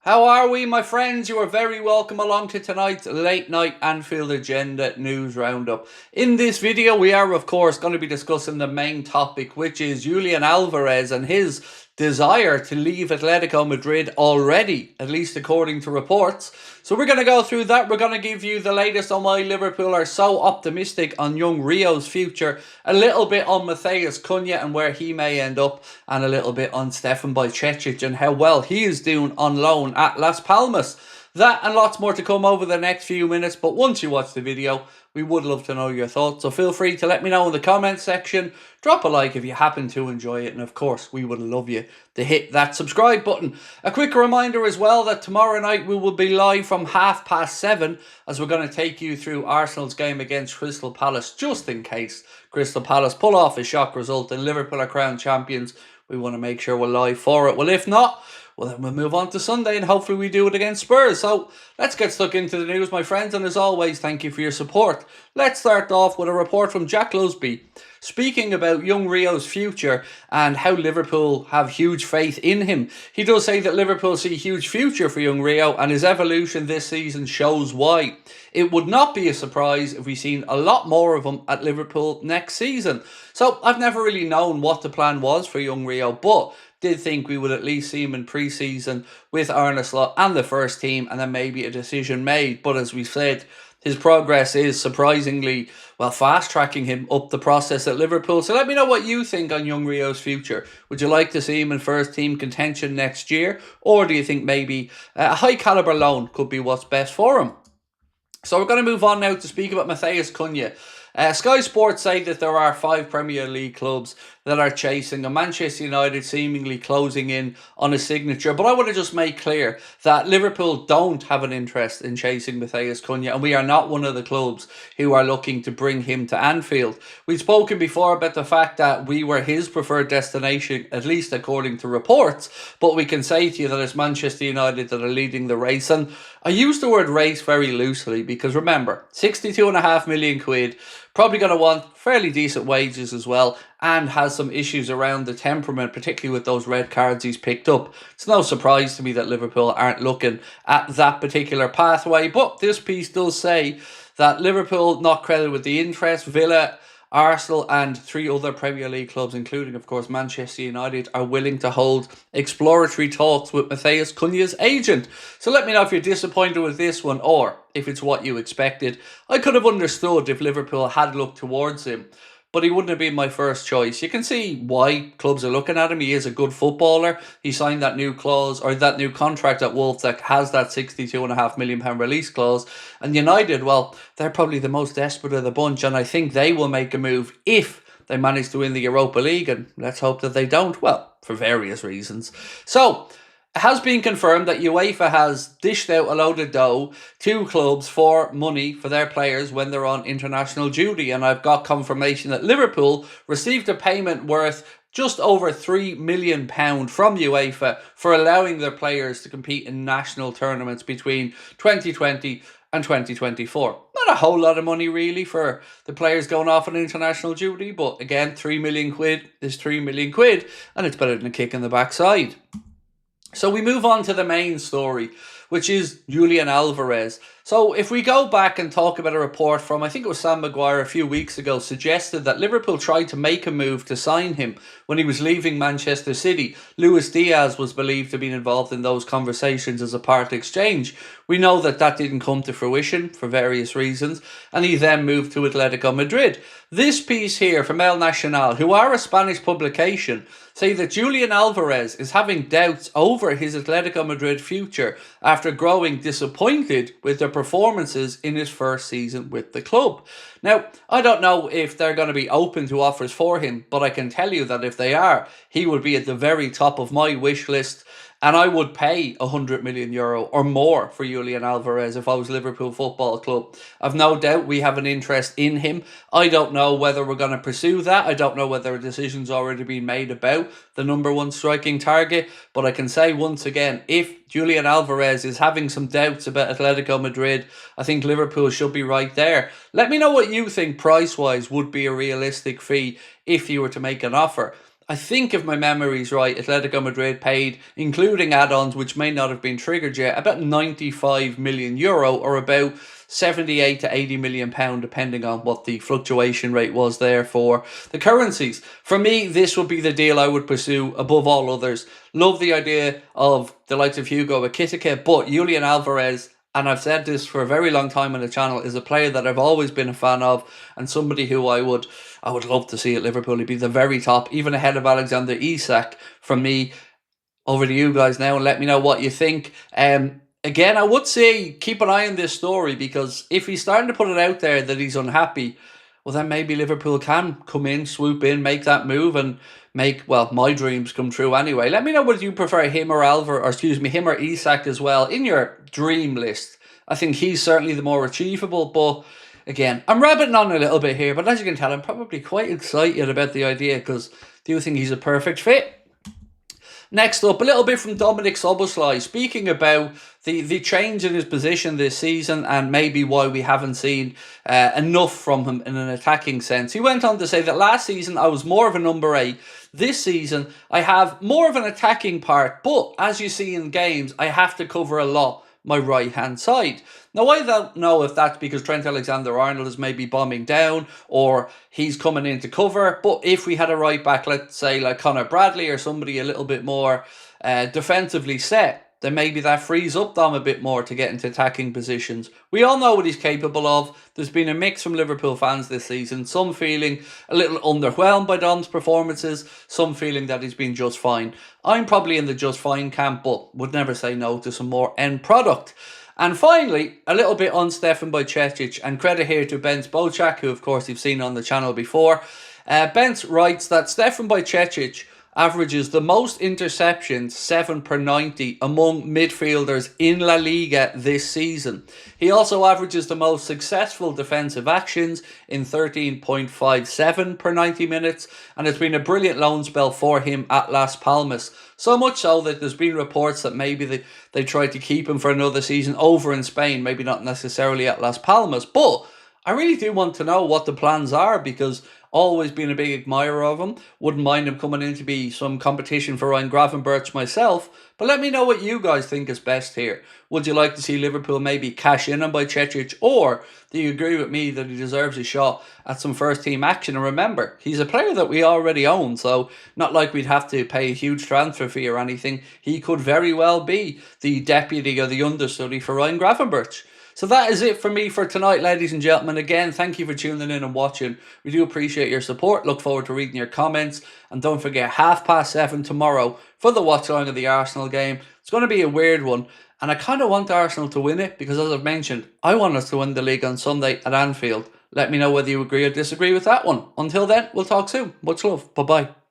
How are we, my friends? You are very welcome along to tonight's late night Anfield Agenda news roundup. In this video, we are, of course, going to be discussing the main topic, which is Julian Alvarez and his desire to leave Atletico Madrid already, at least according to reports. So we're going to go through that. We're going to give you the latest on why Liverpool are so optimistic on young Rios' future, a little bit on Matheus CUNHA and where he may end up, and a little bit on Stefan Bajcetic and how well he is doing on loan at Las Palmas. That and lots more to come over the next few minutes, but once you watch the video, we would love to know your thoughts, so feel free to let me know in the comments section. Drop a like if you happen to enjoy it, and of course, we would love you to hit that subscribe button. A quick reminder as well that tomorrow night we will be live from 7:30 as we're going to take you through Arsenal's game against Crystal Palace, just in case Crystal Palace pull off a shock result and Liverpool are crowned champions. We want to make sure we're live for it. Well, if not, well, then we'll move on to Sunday and hopefully we do it against Spurs. So let's get stuck into the news, my friends. And as always, thank you for your support. Let's start off with a report from Jack Lusby speaking about young Rios' future and how Liverpool have huge faith in him. He does say that Liverpool see huge future for young Rio and his evolution this season shows why. It would not be a surprise if we seen a lot more of him at Liverpool next season. So I've never really known what the plan was for young Rio, but did think we would at least see him in pre-season with Arne Slot and the first team and then maybe a decision made. But as we said, his progress is surprisingly, well, fast-tracking him up the process at Liverpool. So let me know what you think on young Rios' future. Would you like to see him in first-team contention next year? Or do you think maybe a high-caliber loan could be what's best for him? So we're going to move on now to speak about Matheus CUNHA. Sky Sports say that there are 5 Premier League clubs that are chasing, and Manchester United seemingly closing in on a signature. But I want to just make clear that Liverpool don't have an interest in chasing Matheus CUNHA, and we are not one of the clubs who are looking to bring him to Anfield. We've spoken before about the fact that we were his preferred destination, at least according to reports, but we can say to you that it's Manchester United that are leading the race. And I use the word race very loosely because remember, 62.5 million quid, probably going to want fairly decent wages as well, and has some issues around the temperament, particularly with those red cards he's picked up. It's no surprise to me that Liverpool aren't looking at that particular pathway, but this piece does say that Liverpool not credited with the interest. Villa, Arsenal and 3 other Premier League clubs, including, of course, Manchester United, are willing to hold exploratory talks with Matheus CUNHA's agent. So let me know if you're disappointed with this one or if it's what you expected. I could have understood if Liverpool had looked towards him, but he wouldn't have been my first choice. You can see why clubs are looking at him. He is a good footballer. He signed that new clause, or that new contract at Wolves that has that £62.5 million release clause. And United, well, they're probably the most desperate of the bunch, and I think they will make a move if they manage to win the Europa League, and let's hope that they don't. Well, for various reasons. So it has been confirmed that UEFA has dished out a load of dough to clubs for money for their players when they're on international duty. And I've got confirmation that Liverpool received a payment worth just over £3 million from UEFA for allowing their players to compete in national tournaments between 2020 and 2024. Not a whole lot of money really for the players going off on international duty, but again, 3 million quid is 3 million quid, and it's better than a kick in the backside. So we move on to the main story, which is Julian Alvarez. So if we go back and talk about a report from, I think it was Sam Maguire a few weeks ago, suggested that Liverpool tried to make a move to sign him when he was leaving Manchester City. Luis Diaz was believed to be involved in those conversations as a part exchange. We know that that didn't come to fruition for various reasons, and he then moved to Atletico Madrid. This piece here from El Nacional, who are a Spanish publication, say that Julian Alvarez is having doubts over his Atletico Madrid future after growing disappointed with their performances in his first season with the club. Now, I don't know if they're going to be open to offers for him, but I can tell you that if they are, he would be at the very top of my wish list. And I would pay €100 million or more for Julian Alvarez if I was Liverpool Football Club. I've no doubt we have an interest in him. I don't know whether we're going to pursue that. I don't know whether a decision's already been made about the #1 striking target. But I can say once again, if Julian Alvarez is having some doubts about Atletico Madrid, I think Liverpool should be right there. Let me know what you think price-wise would be a realistic fee if you were to make an offer. I think if my memory's right, Atletico Madrid paid, including add-ons, which may not have been triggered yet, about 95 million euro, or about 78 to 80 million pound, depending on what the fluctuation rate was there for the currencies. For me, this would be the deal I would pursue above all others. Love the idea of the likes of Hugo Ekitike, but Julian Alvarez, and I've said this for a very long time on the channel, is a player that I've always been a fan of, and somebody who I would love to see at Liverpool. He'd be the very top, even ahead of Alexander Isak. From me, over to you guys now, and let me know what you think. Again, I would say keep an eye on this story, because if he's starting to put it out there that he's unhappy, well, then maybe Liverpool can come in, swoop in, make that move, and make, well, my dreams come true anyway. Let me know whether you prefer him or him or Isak as well in your dream list. I think he's certainly the more achievable, but again, I'm rabbiting on a little bit here, but as you can tell, I'm probably quite excited about the idea, because I do think he's a perfect fit. Next up, a little bit from Dominic Solanke, speaking about the change in his position this season and maybe why we haven't seen enough from him in an attacking sense. He went on to say that last season I was more of a number 8. This season I have more of an attacking part, but as you see in games, I have to cover a lot my right-hand side. Now, I don't know if that's because Trent Alexander-Arnold is maybe bombing down or he's coming in to cover, but if we had a right-back, let's say like Connor Bradley or somebody a little bit more defensively set, then maybe that frees up Dom a bit more to get into attacking positions. We all know what he's capable of. There's been a mix from Liverpool fans this season, some feeling a little underwhelmed by Dom's performances, some feeling that he's been just fine. I'm probably in the just fine camp, but would never say no to some more end product. And finally, a little bit on Stefan Bajcetic, and credit here to Bence Bocak, who of course you've seen on the channel before. Bence writes that Stefan Bajcetic averages the most interceptions, 7 per 90, among midfielders in La Liga this season. He also averages the most successful defensive actions in 13.57 per 90 minutes, and it's been a brilliant loan spell for him at Las Palmas. So much so that there's been reports that maybe they tried to keep him for another season over in Spain, maybe not necessarily at Las Palmas, but I really do want to know what the plans are, because always been a big admirer of him. Wouldn't mind him coming in to be some competition for Ryan Gravenberch myself. But let me know what you guys think is best here. Would you like to see Liverpool maybe cash in on Bajcetic, or do you agree with me that he deserves a shot at some first team action? And remember, he's a player that we already own, so not like we'd have to pay a huge transfer fee or anything. He could very well be the deputy or the understudy for Ryan Gravenberch. So that is it for me for tonight, ladies and gentlemen. Again, thank you for tuning in and watching. We do appreciate your support. Look forward to reading your comments. And don't forget, 7:30 tomorrow for the watch along of the Arsenal game. It's going to be a weird one. And I kind of want Arsenal to win it, because as I've mentioned, I want us to win the league on Sunday at Anfield. Let me know whether you agree or disagree with that one. Until then, we'll talk soon. Much love. Bye-bye.